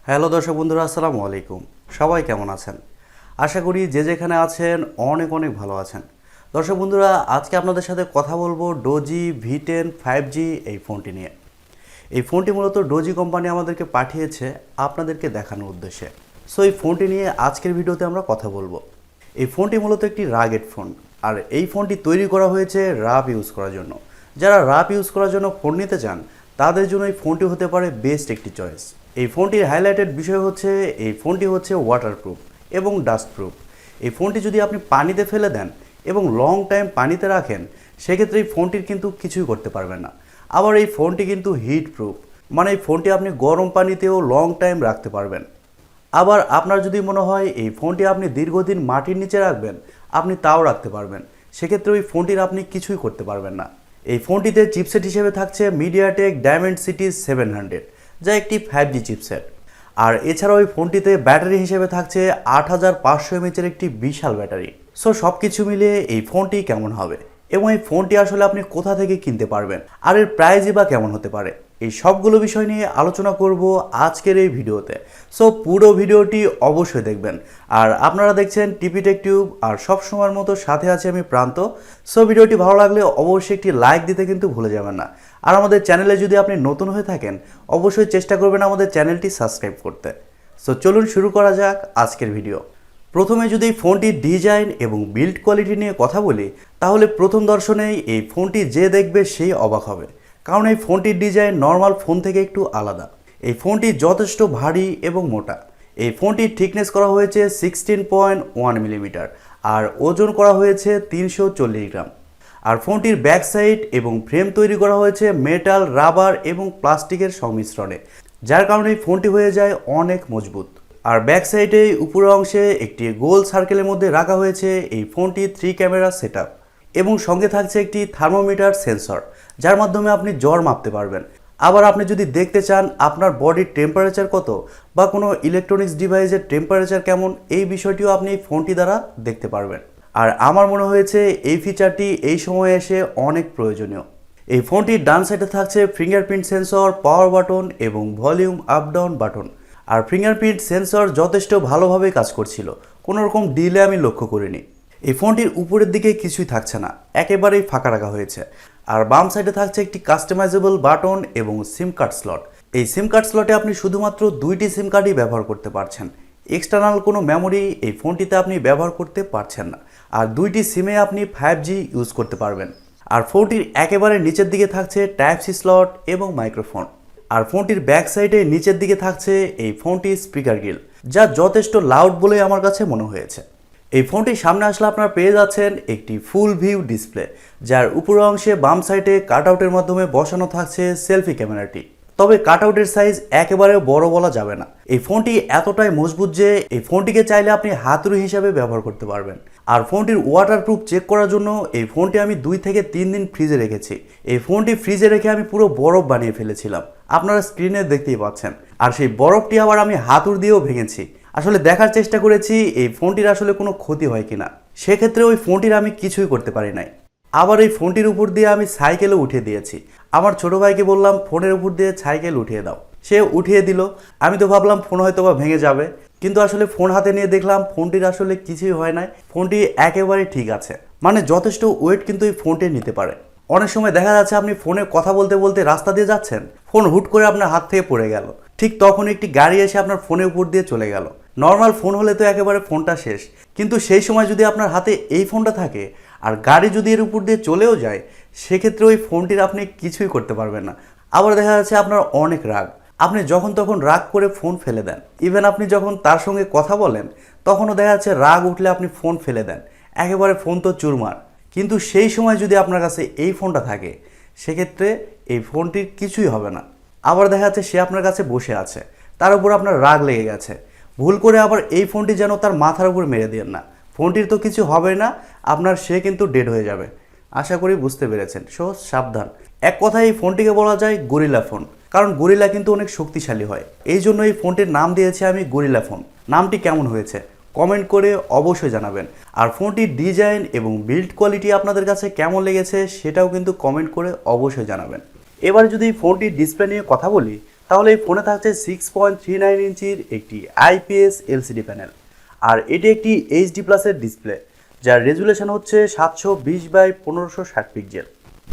Hello দর্শক বন্ধুরা, আসসালামু আলাইকুম। সবাই কেমন আছেন? আশা করি যে যেখানে আছেন অনেক অনেক ভালো আছেন। দর্শক বন্ধুরা, আজকে আপনাদের সাথে কথা বলবো ডোজি V10 5G এই ফোনটি নিয়ে। এই ফোনটি মূলত ডোজি কোম্পানি আমাদেরকে পাঠিয়েছে আপনাদেরকে দেখানোর উদ্দেশ্যে। সো এই ফোনটি নিয়ে আজকের ভিডিওতে আমরা কথা বলবো। এই ফোনটি মূলত একটি রাগেড ফোন, আর এই ফোনটি তৈরি করা হয়েছে রাফ ইউজ করার জন্য। যারা রাফ ইউজ করার জন্য ফোন নিতে চান তাদের জন্য এই ফোনটি হতে পারে বেস্ট একটি চয়েস। এই ফোনটির হাইলাইটেড বিষয় হচ্ছে এই ফোনটি হচ্ছে ওয়াটারপ্রুফ এবং ডাস্টপ্রুফ। এই ফোনটি যদি আপনি পানিতে ফেলে দেন এবং লং টাইম পানিতে রাখেন, সেক্ষেত্রে এই ফোনটির কিন্তু কিছুই করতে পারবেন না। আবার এই ফোনটি কিন্তু হিট প্রুফ, মানে এই ফোনটি আপনি গরম পানিতেও লং টাইম রাখতে পারবেন। আবার আপনার যদি মনে হয় এই ফোনটি আপনি দীর্ঘদিন মাটির নিচে রাখবেন, আপনি তাও রাখতে পারবেন। সেক্ষেত্রে ওই ফোনটির আপনি কিছুই করতে পারবেন না। এই ফোনটিতে চিপসেট হিসেবে থাকছে মিডিয়াটেক Dimensity 700, যা একটি 5G চিপসেট। আর এছাড়াও ওই ফোনটিতে ব্যাটারি হিসেবে থাকছে 8500 mAh একটি বিশাল ব্যাটারি। সো সব কিছু মিলিয়ে এই ফোনটি কেমন হবে এবং এই ফোনটি আসলে আপনি কোথা থেকে কিনতে পারবেন আর এর প্রাইসই বা কেমন হতে পারে, এই সবগুলো বিষয় নিয়ে আলোচনা করব আজকের এই ভিডিওতে। সো পুরো ভিডিওটি অবশ্যই দেখবেন। আর আপনারা দেখছেন TechTube, আর সব সময়ের মতো সাথে আছে আমি প্রান্ত। সো ভিডিওটি ভালো লাগলে অবশ্যই একটি লাইক দিতে কিন্তু ভুলে যাবেন না। আর আমাদের চ্যানেলে যদি আপনি নতুন হয়ে থাকেন অবশ্যই চেষ্টা করবেন আমাদের চ্যানেলটি সাবস্ক্রাইব করতে। সো চলুন শুরু করা যাক আজকের ভিডিও। প্রথমে যদি ফোনটির ডিজাইন এবং বিল্ড কোয়ালিটি নিয়ে কথা বলি, তাহলে প্রথম দর্শনেই এই ফোনটি যে দেখবে সেই অবাক হবে, কারণ এই ফোনটির ডিজাইন নর্মাল ফোন থেকে একটু আলাদা। এই ফোনটি যথেষ্ট ভারী এবং মোটা। এই ফোনটির থিকনেস করা হয়েছে 16.1 মিলিমিটার, আর ওজন করা হয়েছে 340 গ্রাম। আর ফোনটির ব্যাক সাইড এবং ফ্রেম তৈরি করা হয়েছে মেটাল, রাবার এবং প্লাস্টিকের সংমিশ্রণে, যার কারণে এই ফোনটি হয়ে যায় অনেক মজবুত। আর ব্যাক সাইডে উপরের অংশে একটি গোল সার্কেলের মধ্যে রাখা হয়েছে এই ফোনটি 3 ক্যামেরা সেটআপ, এবং সঙ্গে থাকছে একটি থার্মোমিটার সেন্সর, যার মাধ্যমে আপনি জ্বর মাপতে পারবেন। আবার আপনি যদি দেখতে চান আপনার বডির টেম্পারেচার কত বা কোনো ইলেকট্রনিক্স ডিভাইসের টেম্পারেচার কেমন, এই বিষয়টিও আপনি এই ফোনটি দ্বারা দেখতে পারবেন। আর আমার মনে হয়েছে এই ফিচারটি এই সময়ে এসে অনেক প্রয়োজনীয়। এই ফোনটির ডান সাইডে থাকছে ফিঙ্গারপ্রিন্ট সেন্সর, পাওয়ার বাটন এবং ভলিউম আপ ডাউন বাটন। আর ফিঙ্গারপ্রিন্ট সেন্সর যথেষ্ট ভালোভাবে কাজ করছিল, কোনো রকম ডিলে আমি লক্ষ্য করিনি। এই ফোনটির উপরের দিকে কিছুই থাকছে না, একেবারেই ফাঁকা রাখা হয়েছে। আর বাম সাইডে থাকছে একটি কাস্টমাইজেবল বাটন এবং সিম কার্ড স্লট। এই সিম কার্ড স্লটে আপনি শুধুমাত্র 2টি সিম কার্ডই ব্যবহার করতে পারছেন। এক্সটার্নাল কোনো মেমোরি এই ফোনটিতে আপনি ব্যবহার করতে পারছেন না। আর 2টি সিমে আপনি 5G ইউজ করতে পারবেন। আর ফোনটির একেবারে নিচের দিকে থাকছে টাইপ-সি স্লট এবং মাইক্রোফোন। আর ফোনটির ব্যাক সাইডে নিচের দিকে থাকছে এই ফোনটির স্পিকার গ্রিল, যা যথেষ্ট লাউড বলে আমার কাছে মনে হয়েছে। এই ফোনটির সামনে আসলে আপনারা পেয়ে যাচ্ছেন একটি ফুল ভিউ ডিসপ্লে, যার উপরের অংশে বাম সাইডে কাটআউটের মাধ্যমে বসানো থাকছে সেলফি ক্যামেরাটি। তবে কাটআউটের সাইজ একেবারে বড় বলা যাবে না। এই ফোনটি এতটাই মজবুত যে এই ফোনটিকে চাইলে আপনি হাতুড়ি হিসাবে ব্যবহার করতে পারবেন। আর ফোনটির ওয়াটারপ্রুফ চেক করার জন্য এই ফোনটি আমি 2 থেকে 3 দিন ফ্রিজে রেখেছি। এই ফোনটি ফ্রিজে রেখে আমি পুরো বরফ বানিয়ে ফেলেছিলাম, আপনারা স্ক্রিনে দেখতেই পাচ্ছেন। আর সেই বরফটি আবার আমি হাতুড়ি দিয়েও ভেঙেছি। আসলে দেখার চেষ্টা করেছি এই ফোনটির আসলে কোনো ক্ষতি হয় কিনা। সেক্ষেত্রে ওই ফোনটির আমি কিছুই করতে পারি নাই। আবার এই ফোনটির উপর দিয়ে আমি সাইকেলও উঠিয়ে দিয়েছি। আমার ছোট ভাইকে বললাম ফোনের উপর দিয়ে সাইকেল উঠিয়ে দাও, সে উঠিয়ে দিল। আমি তো ভাবলাম ফোন হয়তো বা ভেঙে যাবে, কিন্তু আসলে ফোন হাতে নিয়ে দেখলাম ফোনটির আসলে কিছুই হয় নাই। ফোনটি একেবারে ঠিক আছে, মানে যথেষ্ট ওয়েট কিন্তু এই ফোনটি নিতে পারে। অনেক সময় দেখা যাচ্ছে আপনি ফোনে কথা বলতে বলতে রাস্তা দিয়ে যাচ্ছেন, ফোন হুট করে আপনার হাত থেকে পড়ে গেল, ঠিক তখন একটি গাড়ি এসে আপনার ফোনের উপর দিয়ে চলে গেল। নর্মাল ফোন হলে তো একেবারে ফোনটা শেষ, কিন্তু সেই সময় যদি আপনার হাতে এই ফোনটা থাকে আর গাড়ি যদি এর উপর দিয়ে চলেও যায়, সেক্ষেত্রে ওই ফোনটির আপনি কিছুই করতে পারবেন না। আবার দেখা যাচ্ছে আপনার অনেক রাগ, আপনি যখন তখন রাগ করে ফোন ফেলে দেন। ইভেন আপনি যখন তার সঙ্গে কথা বলেন তখনও দেখা যাচ্ছে রাগ উঠলে আপনি ফোন ফেলে দেন, একেবারে ফোন তো চুরমার। কিন্তু সেই সময় যদি আপনার কাছে এই ফোনটা থাকে, সেক্ষেত্রে এই ফোনটির কিছুই হবে না। আবার দেখা যাচ্ছে সে আপনার কাছে বসে আছে, তার উপর আপনার রাগ লেগে গেছে, ভুল করে আবার এই ফোনটি যেন তার মাথার উপর মেরে দেন না। ফোনটির তো কিছু হবে না, আপনার সে কিন্তু ডেড হয়ে যাবে। আশা করি বুঝতে পেরেছেন। সো সাবধান। এক কথায় এই ফোনটিকে বলা যায় গরিলা ফোন, কারণ গরিলা কিন্তু অনেক শক্তিশালী হয়। এই জন্য এই ফোনটির নাম দিয়েছি আমি গরিলা ফোন। নামটি কেমন হয়েছে কমেন্ট করে অবশ্যই জানাবেন। আর ফোনটির ডিজাইন এবং বিল্ড কোয়ালিটি আপনাদের কাছে কেমন লেগেছে সেটাও কিন্তু কমেন্ট করে অবশ্যই জানাবেন। এবার যদি ফোনটির ডিসপ্লে নিয়ে কথা বলি, তাহলে এই ফোনে থাকছে 6.39 ইঞ্চির একটি IPS LCD প্যানেল, আর এটি একটি HD প্লাসের ডিসপ্লে, যার রেজুলেশন হচ্ছে 720x1560 pixel.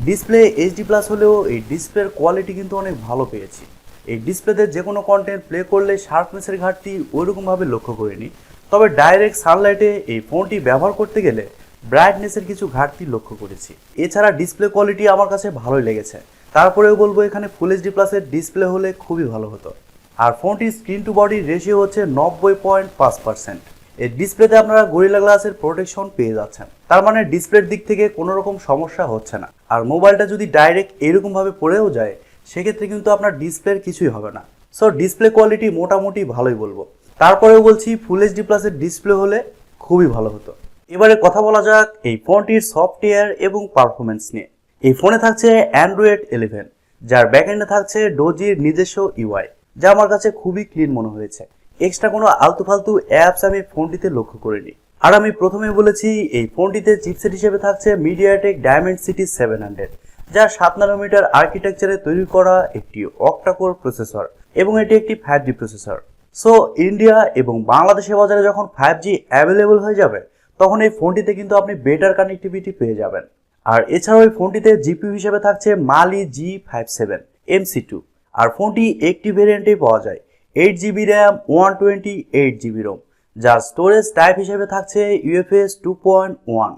Display HD plus হলেও এই ডিসপ্লের কোয়ালিটি কিন্তু অনেক ভালো পেয়েছি। এই ডিসপ্লেতে যে কোনো কন্টেন্ট প্লে করলে শার্পনেসের ঘাটতি ওইরকমভাবে লক্ষ্য করিনি, তবে ডাইরেক্ট সানলাইটে এই ফোনটি ব্যবহার করতে গেলে ব্রাইটনেসের কিছু ঘাটতি লক্ষ্য করেছি। এছাড়া ডিসপ্লে কোয়ালিটি আমার কাছে ভালোই লেগেছে। তারপরেও বলবো এখানে ফুল HD প্লাসের ডিসপ্লে হলে খুবই ভালো হতো। আর ফোনটির স্ক্রিন টু বডি রেশিও হচ্ছে 90.5%। এই ডিসপ্লেতে আপনারা গরিলা গ্লাসের প্রোটেকশন পেয়ে যাচ্ছেন, তার মানে ডিসপ্লের দিক থেকে কোনো রকম সমস্যা হচ্ছে না। আর মোবাইলটা যদি ডাইরেক্ট এরকমভাবে পড়েও যায় সেক্ষেত্রে কিন্তু আপনার ডিসপ্লের কিছুই হবে না। সো ডিসপ্লে কোয়ালিটি মোটামুটি ভালোই বলবো। তারপরেও বলছি ফুল HD প্লাসের ডিসপ্লে হলে খুবই ভালো হতো। এবারে কথা বলা যাক এই ফোনটির সফটওয়্যার এবং পারফরমেন্স নিয়ে। এই ফোনে থাকছে Android 11, যার ব্যাকএন্ডে থাকছে ডোজির নিজস্ব UI, যা আমার কাছে খুবই ক্লিন মনে হয়েছে। এক্সট্রা কোনো আলতু ফালতু অ্যাপস আমি ফোনটিতে লক্ষ্য করিনি। আর আমি প্রথমে বলেছি এই ফোনটিতে চিপসেট হিসেবে থাকছে Mediatek Dimensity 700, যা 7 ন্যানোমিটার আর্কিটেকচারে তৈরি করা একটি Octa-core প্রসেসর, এবং এটি একটি 5G প্রসেসর। সো ইন্ডিয়া এবং বাংলাদেশের বাজারে যখন 5G অ্যাভেলেবল হয়ে যাবে তখন এই ফোনটিতে কিন্তু আপনি বেটার কানেক্টিভিটি পেয়ে যাবেন। আর এছাড়াও এই ফোনটিতে জিপিইউ হিসেবে থাকছে Mali G57 MC2, আর ফোনটি একটি ভেরিয়েন্টেই পাওয়া যায় 8GB RAM 128GB ROM, যার স্টোরেজ টাইপ হিসেবে থাকছে UFS 2.1,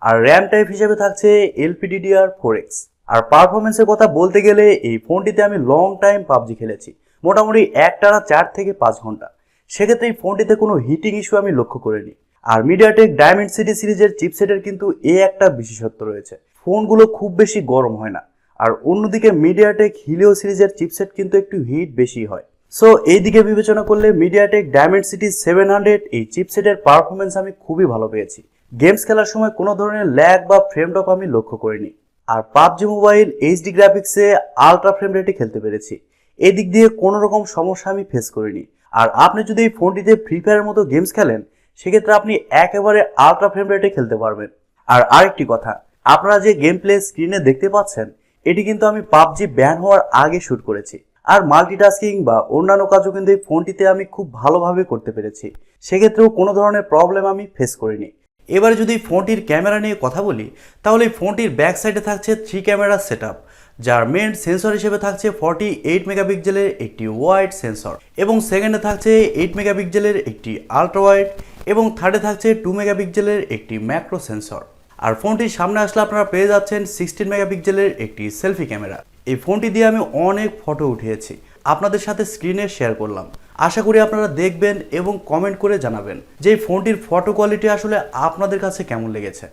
আর র্যাম টাইপ হিসেবে থাকছে LPDDR4X। আর পারফরমেন্সের কথা বলতে গেলে এই ফোনটিতে আমি লং টাইম পাবজি খেলেছি, মোটামুটি একটানা 4 থেকে 5 ঘন্টা। সেক্ষেত্রে এই ফোনটিতে কোনো হিটিং ইস্যু আমি লক্ষ্য করিনি। আর Mediatek Dimensity সিরিজের চিপসেটের কিন্তু একটা বিশেষত্ব রয়েছে, ফোনগুলো খুব বেশি গরম হয় না। আর অন্যদিকে Mediatek Helio সিরিজের চিপসেট কিন্তু একটু হিট বেশি হয়। সো এই দিকে বিবেচনা করলে Mediatek Dimensity 700 এই চিপসেটের পারফরমেন্স আমি খুবই ভালো পেয়েছি। গেমস খেলার সময় কোনো ধরনের ল্যাগ বা ফ্রেম ড্রপ আমি লক্ষ্য করিনি। আর পাবজি মোবাইল HD গ্রাফিক্সে আলট্রা ফ্রেম রেটে খেলতে পেরেছি, এদিক দিয়ে কোনো রকম সমস্যা আমি ফেস করিনি। আর আপনি যদি এই ফোনটিতে ফ্রি ফায়ারের মতো গেমস খেলেন সেক্ষেত্রে আপনি একেবারে আলট্রা ফ্রেম রেটে খেলতে পারবেন। আর আরেকটি কথা, আপনারা যে গেম প্লে স্ক্রিনে দেখতে পাচ্ছেন এটি কিন্তু আমি পাবজি ব্যান হওয়ার আগে শুট করেছি। আর মাল্টিটাস্কিং বা অন্যান্য কাজও কিন্তু এই ফোনটিতে আমি খুব ভালোভাবে করতে পেরেছি, সেক্ষেত্রেও কোনো ধরনের প্রবলেম আমি ফেস করিনি। এবারে যদি ফোনটির ক্যামেরা নিয়ে কথা বলি তাহলে এই ফোনটির ব্যাক সাইডে থাকছে 3 ক্যামেরা সেটআপ, যার মেইন সেন্সর হিসেবে থাকছে 48 মেগাপিক্সেলের একটি ওয়াইড সেন্সর, এবং সেকেন্ডে থাকছে 8 মেগাপিক্সেলের একটি আলট্রা ওয়াইড, এবং থার্ডে থাকছে 2 মেগাপিক্সেলের একটি ম্যাক্রো সেন্সর। আর ফোনটির সামনে আসলে আপনারা পেয়ে যাচ্ছেন 16 মেগাপিক্সেলের একটি সেলফি ক্যামেরা। এই ফোনটি দিয়ে আমি অনেক ফটো উঠিয়েছি, আপনাদের সাথে স্ক্রিনে শেয়ার করলাম। আশা করি আপনারা দেখবেন এবং কমেন্ট করে জানাবেন যে এই ফোনটির ফটো কোয়ালিটি আসলে আপনাদের কাছে কেমন লেগেছে।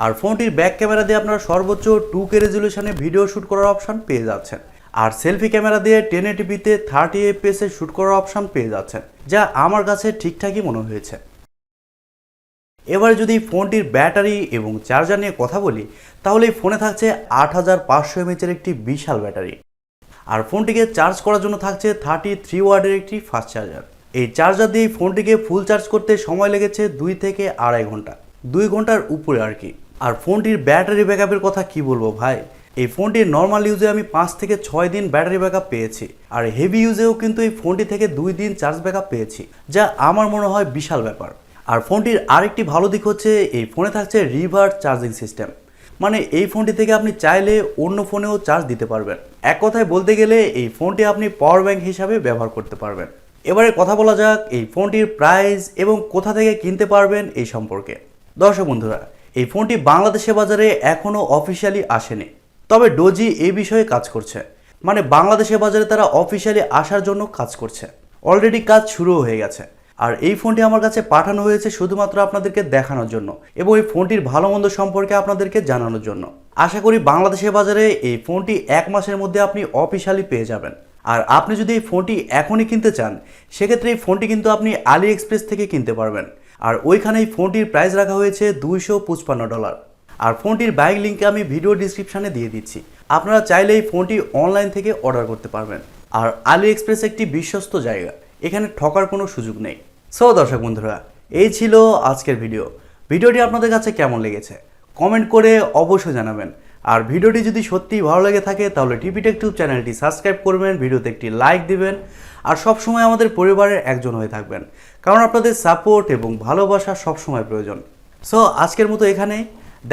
আর ফোনটির ব্যাক ক্যামেরা দিয়ে আপনারা সর্বোচ্চ 2K রেজুলেশনে ভিডিও শ্যুট করার অপশান পেয়ে যাচ্ছেন, আর সেলফি ক্যামেরা দিয়ে 1080p-তে 30 fps-এ শ্যুট করার অপশান পেয়ে যাচ্ছেন, যা আমার কাছে ঠিকঠাকই মনে হয়েছে। এবারে যদি ফোনটির ব্যাটারি এবং চার্জার নিয়ে কথা বলি তাহলে এই ফোনে থাকছে 8500 mAh-এর একটি বিশাল ব্যাটারি, আর ফোনটিকে চার্জ করার জন্য থাকছে 33 ওয়াটের একটি ফাস্ট চার্জার। এই চার্জার দিয়ে ফোনটিকে ফুল চার্জ করতে সময় লেগেছে 2 থেকে 2.5 ঘন্টা, 2 ঘন্টার উপরে আর কি। আর ফোনটির ব্যাটারি ব্যাকআপের কথা কি বলবো ভাই, এই ফোনটির নর্মাল ইউজে আমি 5 থেকে 6 দিন ব্যাটারি ব্যাকআপ পেয়েছি, আর হেভি ইউজেও কিন্তু এই ফোনটি থেকে 2 দিন চার্জ ব্যাকআপ পেয়েছি, যা আমার মনে হয় বিশাল ব্যাপার। আর ফোনটির আরেকটি ভালো দিক হচ্ছে এই ফোনে থাকছে রিভার্স চার্জিং সিস্টেম, মানে এই ফোনটি থেকে আপনি চাইলে অন্য ফোনেও চার্জ দিতে পারবেন। এক কথায় বলতে গেলে এই ফোনটি আপনি পাওয়ার ব্যাংক হিসাবে ব্যবহার করতে পারবেন। এবারে কথা বলা যাক এই ফোনটির প্রাইস এবং কোথা থেকে কিনতে পারবেন এই সম্পর্কে। দর্শক বন্ধুরা, এই ফোনটি বাংলাদেশের বাজারে এখনও অফিসিয়ালি আসেনি, তবে ডোজি এই বিষয়ে কাজ করছে, মানে বাংলাদেশের বাজারে তারা অফিসিয়ালি আসার জন্য কাজ করছে। অলরেডি কাজ শুরু হয়ে গেছে। আর এই ফোনটি আমার কাছে পাঠানো হয়েছে শুধুমাত্র আপনাদেরকে দেখানোর জন্য এবং এই ফোনটির ভালো মন্দ সম্পর্কে আপনাদেরকে জানানোর জন্য। আশা করি বাংলাদেশের বাজারে এই ফোনটি 1 মাসের মধ্যে আপনি অফিসিয়ালি পেয়ে যাবেন। আর আপনি যদি এই ফোনটি এখনই কিনতে চান সেক্ষেত্রে এই ফোনটি কিন্তু আপনি আলি এক্সপ্রেস থেকে কিনতে পারবেন, আর ওইখানে এই ফোনটির প্রাইস রাখা হয়েছে $255। আর ফোনটির বাইক লিঙ্কে আমি ভিডিও ডিসক্রিপশানে দিয়ে দিচ্ছি, আপনারা চাইলে এই ফোনটি অনলাইন থেকে অর্ডার করতে পারবেন। আর আলি এক্সপ্রেস একটি বিশ্বস্ত জায়গা, এখানে ঠকার কোনো সুযোগ নেই। সো দর্শক বন্ধুরা, এই ছিল আজকের ভিডিওটি আপনাদের কাছে কেমন লেগেছে কমেন্ট করে অবশ্যই জানাবেন। আর ভিডিওটি যদি সত্যিই ভালো লেগে থাকে তাহলে TechTube চ্যানেলটি সাবস্ক্রাইব করবেন, ভিডিওতে একটি লাইক দিবেন আর সবসময় আমাদের পরিবারের একজন হয়ে থাকবেন, কারণ আপনাদের সাপোর্ট এবং ভালোবাসা সবসময় প্রয়োজন। সো আজকের মতো এখানেই,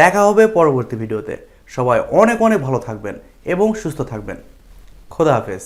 দেখা হবে পরবর্তী ভিডিওতে। সবাই অনেক অনেক ভালো থাকবেন এবং সুস্থ থাকবেন। খোদা হাফেজ।